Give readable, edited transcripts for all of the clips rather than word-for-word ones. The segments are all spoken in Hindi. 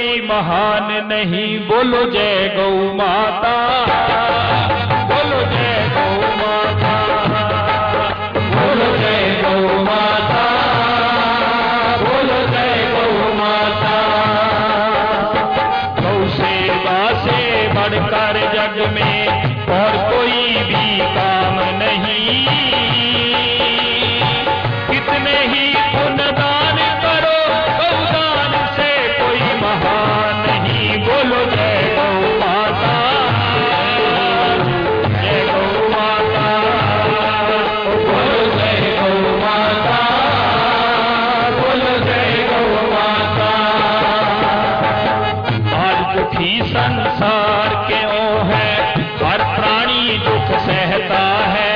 कोई महान नहीं। बोलो जय गौ माता, बोलो जय गौ माता, बोलो जय गौ माता, बोलो जय गौ माता। गौ सेवा से बढ़कर जग में और कोई भी काम नहीं। कितने ही पुण्यदान करो, गौदान से कोई महान नहीं। बोलो जय गौ माता, जय गौ माता, बोलो जय गौ माता, बोलो जय गौ माता। आज दुखी संसार के ओ है, हर प्राणी दुख सहता है।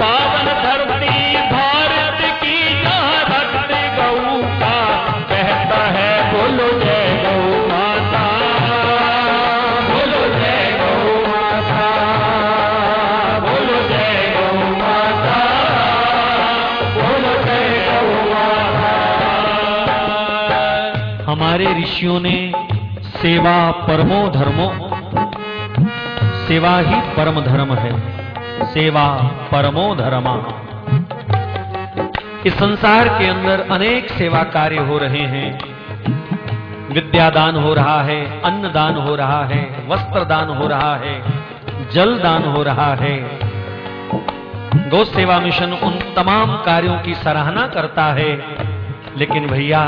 पावन धरती भारत की, जहाँ रक्त गौ का बहता है। बोलो जय गौ माता, बोलो जय गौ माता, बोलो जय गौ माता, बोलो जय गौ माता। हमारे ऋषियों ने सेवा परमो धर्मो, सेवा ही परम धर्म है, सेवा परमो धर्मा। इस संसार के अंदर अनेक सेवा कार्य हो रहे हैं। विद्यादान हो रहा है, अन्न दान हो रहा है, वस्त्र दान हो रहा है, जल दान हो रहा है। गौ सेवा मिशन उन तमाम कार्यों की सराहना करता है। लेकिन भैया,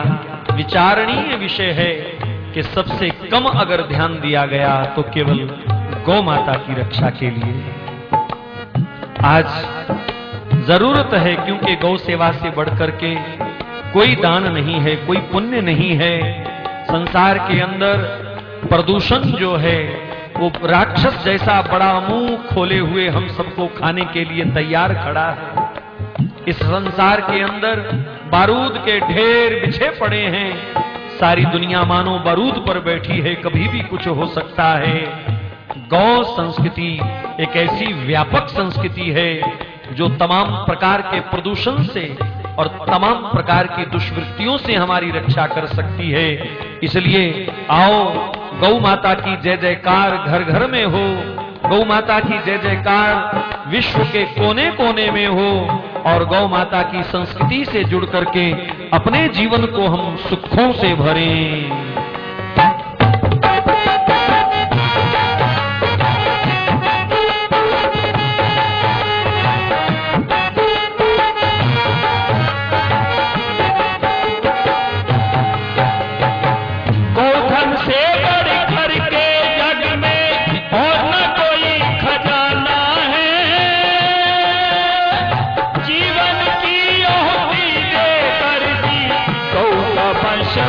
विचारणीय विषय है कि सबसे कम अगर ध्यान दिया गया तो केवल गौ माता की रक्षा के लिए। आज जरूरत है, क्योंकि गौ सेवा से बढ़कर के कोई दान नहीं है, कोई पुण्य नहीं है। संसार के अंदर प्रदूषण जो है वो राक्षस जैसा बड़ा मुंह खोले हुए हम सबको खाने के लिए तैयार खड़ा है। इस संसार के अंदर बारूद के ढेर बिछे पड़े हैं। सारी दुनिया मानो बारूद पर बैठी है, कभी भी कुछ हो सकता है। गौ संस्कृति एक ऐसी व्यापक संस्कृति है जो तमाम प्रकार के प्रदूषण से और तमाम प्रकार की दुष्वृत्तियों से हमारी रक्षा कर सकती है। इसलिए आओ, गौ माता की जय जयकार घर घर में हो, गौ माता की जय जयकार विश्व के कोने कोने में हो, और गौ माता की संस्कृति से जुड़ करके अपने जीवन को हम सुखों से भरें।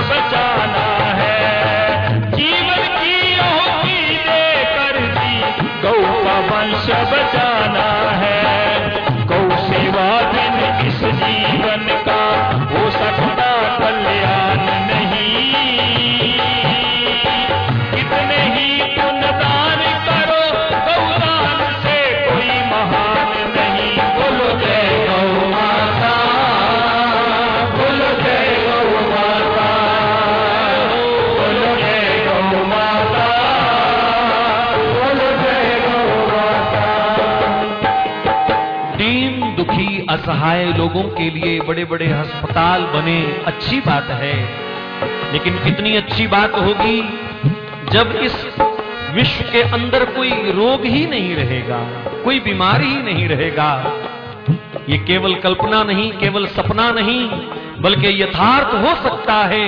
बचाना है, जीवन की आहुति देकर दी, गौ का वंश बचाना है। गौ सेवा बिन इस जीवन का हो सकता कल्याण नहीं। कितने ही पुण्यदान करो, गौदान से कोई महान नहीं। बोलो जय गौ माता, बोलो जय गौ माता, बोलो जय गौ माता, बोलो जय गौ माता। दीन दुखी असहाय लोगों के लिए बड़े बड़े अस्पताल बने, अच्छी बात है। लेकिन कितनी अच्छी बात होगी जब इस विश्व के अंदर कोई रोग ही नहीं रहेगा, कोई बीमारी ही नहीं रहेगा। ये केवल कल्पना नहीं, केवल सपना नहीं, बल्कि यथार्थ हो सकता है।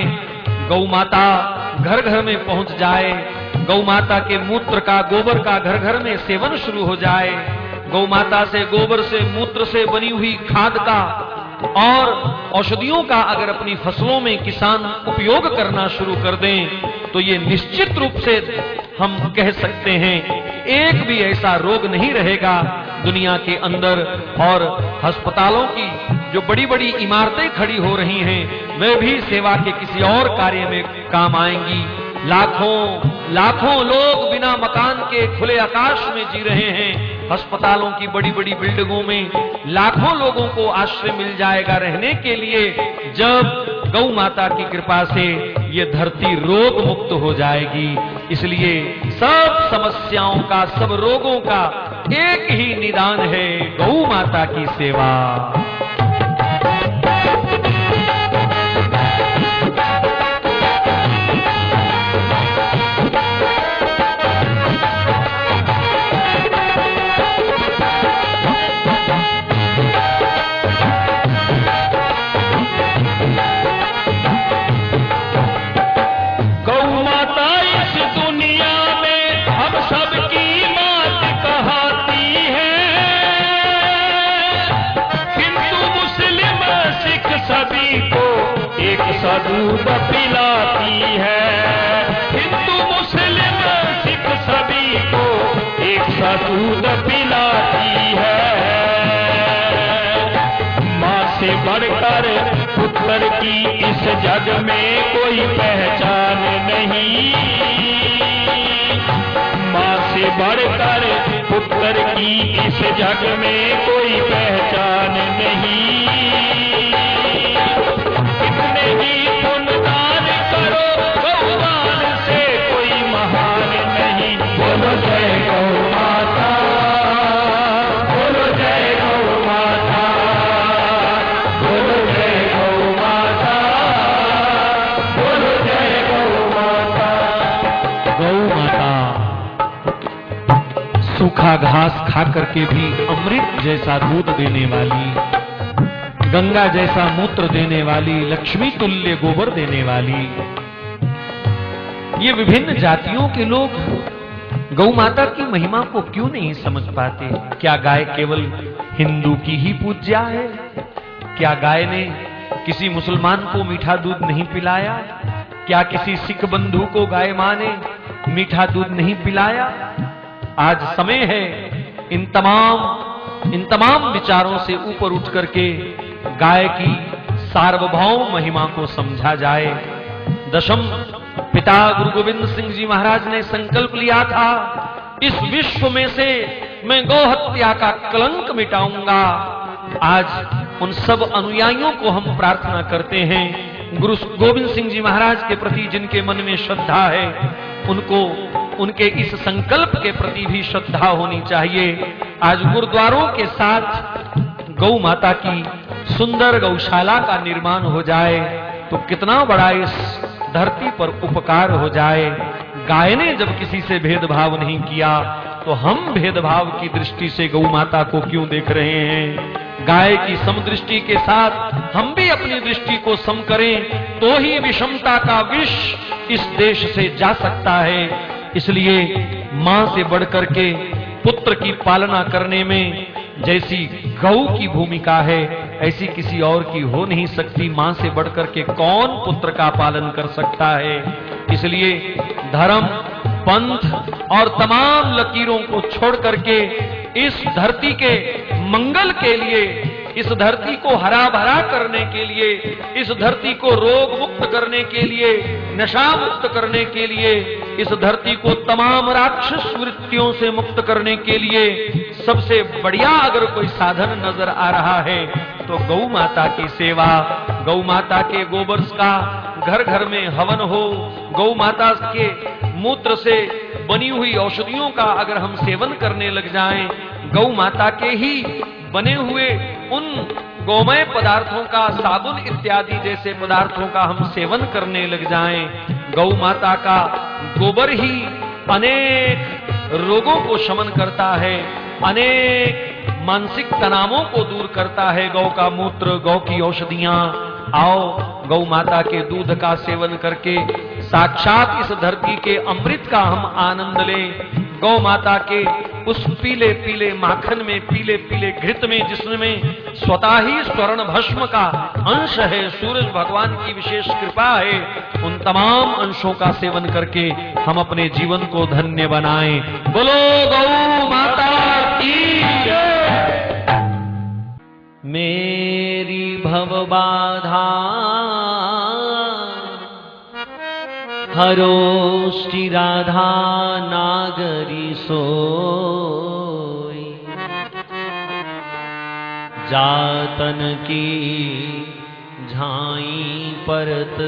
गौ माता घर घर में पहुंच जाए, गौ माता के मूत्र का, गोबर का घर घर में सेवन शुरू हो जाए। गौ माता से, गोबर से, मूत्र से बनी हुई खाद का और औषधियों का अगर अपनी फसलों में किसान उपयोग करना शुरू कर दें, तो ये निश्चित रूप से हम कह सकते हैं एक भी ऐसा रोग नहीं रहेगा दुनिया के अंदर। और अस्पतालों की जो बड़ी बड़ी इमारतें खड़ी हो रही हैं, वे भी सेवा के किसी और कार्य में काम आएंगी। लाखों लोग बिना मकान के खुले आकाश में जी रहे हैं। अस्पतालों की बड़ी बड़ी बिल्डिंगों में लाखों लोगों को आश्रय मिल जाएगा रहने के लिए, जब गौ माता की कृपा से ये धरती रोग मुक्त हो जाएगी। इसलिए सब समस्याओं का, सब रोगों का एक ही निदान है, गौ माता की सेवा। दूध पिलाती है, हिंदू मुस्लिम सिख सभी को एक सा दूध पिलाती है। माँ से बढ़कर पुत्र की इस जग में कोई पहचान नहीं, माँ से बढ़कर पुत्र की इस जग में कोई पहचान नहीं। सूखा घास खा करके भी अमृत जैसा दूध देने वाली, गंगा जैसा मूत्र देने वाली, लक्ष्मी तुल्य गोबर देने वाली, ये विभिन्न जातियों के लोग गौ माता की महिमा को क्यों नहीं समझ पाते? क्या गाय केवल हिंदू की ही पूज्या है? क्या गाय ने किसी मुसलमान को मीठा दूध नहीं पिलाया? क्या किसी सिख बंधु को गाय मां ने मीठा दूध नहीं पिलाया? आज समय है इन तमाम विचारों से ऊपर उठ करके गाय की सार्वभौम महिमा को समझा जाए। दशम पिता गुरु गोविंद सिंह जी महाराज ने संकल्प लिया था, इस विश्व में से मैं गौ हत्या का कलंक मिटाऊंगा। आज उन सब अनुयायियों को हम प्रार्थना करते हैं, गुरु गोविंद सिंह जी महाराज के प्रति जिनके मन में श्रद्धा है, उनको उनके इस संकल्प के प्रति भी श्रद्धा होनी चाहिए। आज गुरुद्वारों के साथ गौ माता की सुंदर गौशाला का निर्माण हो जाए तो कितना बड़ा इस धरती पर उपकार हो जाए। गाय ने जब किसी से भेदभाव नहीं किया तो हम भेदभाव की दृष्टि से गौ माता को क्यों देख रहे हैं? गाय की समदृष्टि के साथ हम भी अपनी दृष्टि को सम करें तो ही विषमता का विष इस देश से जा सकता है। इसलिए मां से बढ़कर के पुत्र की पालना करने में जैसी गौ की भूमिका है ऐसी किसी और की हो नहीं सकती। मां से बढ़कर के कौन पुत्र का पालन कर सकता है? इसलिए धर्म, पंथ और तमाम लकीरों को छोड़ करके इस धरती के मंगल के लिए, इस धरती को हरा भरा करने के लिए, इस धरती को रोग मुक्त करने के लिए, नशा मुक्त करने के लिए, इस धरती को तमाम राक्षस वृत्तियों से मुक्त करने के लिए सबसे बढ़िया अगर कोई साधन नजर आ रहा है तो गौ माता की सेवा। गौ माता के गोबर का घर घर में हवन हो, गौ माता के मूत्र से बनी हुई औषधियों का अगर हम सेवन करने लग जाएं, गौ माता के ही बने हुए उन गोमय पदार्थों का, साबुन इत्यादि जैसे पदार्थों का हम सेवन करने लग जाएं, गौ माता का गोबर ही अनेक रोगों को शमन करता है, अनेक मानसिक तनावों को दूर करता है। गौ का मूत्र, गौ की औषधियां, आओ गौ माता के दूध का सेवन करके साक्षात इस धरती के अमृत का हम आनंद लें। गौ माता के उस पीले पीले माखन में, पीले पीले घृत में, जिसमें स्वतः ही स्वर्ण भस्म का अंश है, सूरज भगवान की विशेष कृपा है, उन तमाम अंशों का सेवन करके हम अपने जीवन को धन्य बनाएं। बोलो गौ माता की जय। मेरी भवबाधा हरोष्टि राधा नागरी सोई, जातन की झाई परत